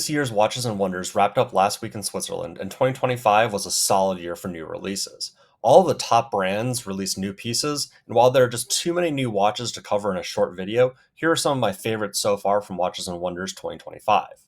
This year's Watches and Wonders wrapped up last week in Switzerland, and 2025 was a solid year for new releases. All of the top brands released new pieces, and while there are just too many new watches to cover in a short video, here are some of my favorites so far from Watches and Wonders 2025.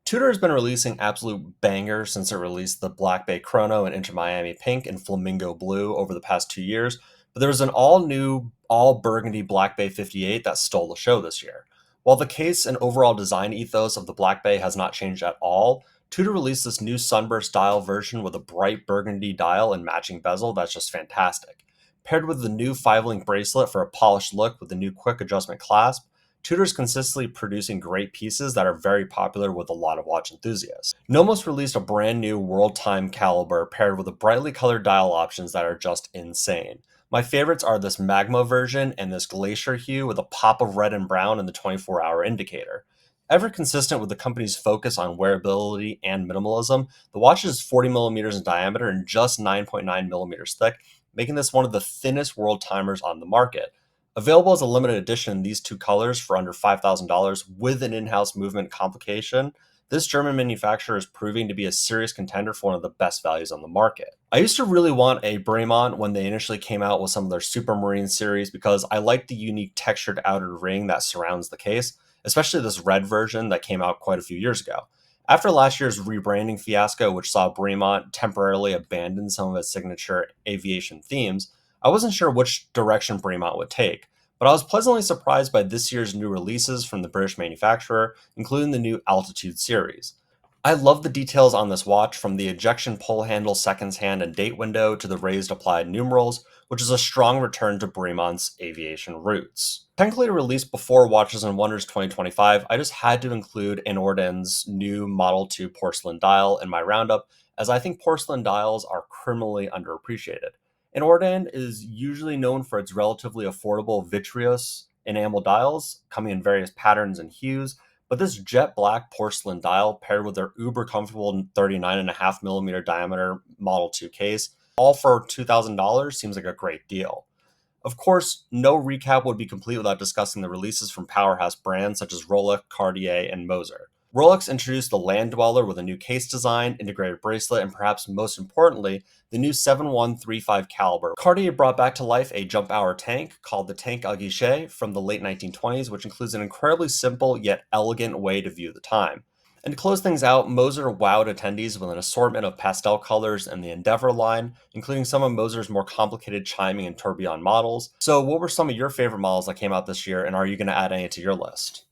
Tudor has been releasing absolute bangers since it released the Black Bay Chrono in Inter Miami Pink and Flamingo Blue over the past 2 years, but there was an all new, all burgundy Black Bay 58 that stole the show this year. While the case and overall design ethos of the Black Bay has not changed at all, Tudor released this new sunburst dial version with a bright burgundy dial and matching bezel that's just fantastic. Paired with the new 5-link bracelet for a polished look with the new quick adjustment clasp, Tudor's consistently producing great pieces that are very popular with a lot of watch enthusiasts. Nomos released a brand new world time caliber paired with the brightly colored dial options that are just insane. My favorites are this magma version and this glacier hue with a pop of red and brown in the 24-hour indicator. Ever consistent with the company's focus on wearability and minimalism, the watch is 40 millimeters in diameter and just 9.9 millimeters thick, making this one of the thinnest world timers on the market. Available as a limited edition in these two colors for under $5,000 with an in-house movement complication, this German manufacturer is proving to be a serious contender for one of the best values on the market. I used to really want a Bremont when they initially came out with some of their Supermarine series because I like the unique textured outer ring that surrounds the case, especially this red version that came out quite a few years ago. After last year's rebranding fiasco, which saw Bremont temporarily abandon some of its signature aviation themes, I wasn't sure which direction Bremont would take, but I was pleasantly surprised by this year's new releases from the British manufacturer, including the new Altitude series. I love the details on this watch, from the ejection pull handle seconds hand and date window to the raised applied numerals, which is a strong return to Bremont's aviation roots. Technically released before Watches and Wonders 2025, I just had to include Anorden's new Model 2 porcelain dial in my roundup, as I think porcelain dials are criminally underappreciated. Anorden is usually known for its relatively affordable vitreous enamel dials, coming in various patterns and hues, but this jet black porcelain dial, paired with their uber comfortable 39.5 millimeter diameter Model 2 case, all for $2,000, seems like a great deal. Of course, no recap would be complete without discussing the releases from powerhouse brands such as Rolex, Cartier, and Moser. Rolex introduced the Land Dweller with a new case design, integrated bracelet, and perhaps most importantly, the new 7135 caliber. Cartier brought back to life a jump hour tank called the Tank à Guichet from the late 1920s, which includes an incredibly simple yet elegant way to view the time. And to close things out, Moser wowed attendees with an assortment of pastel colors in the Endeavor line, including some of Moser's more complicated chiming and tourbillon models. So what were some of your favorite models that came out this year, and are you going to add any to your list?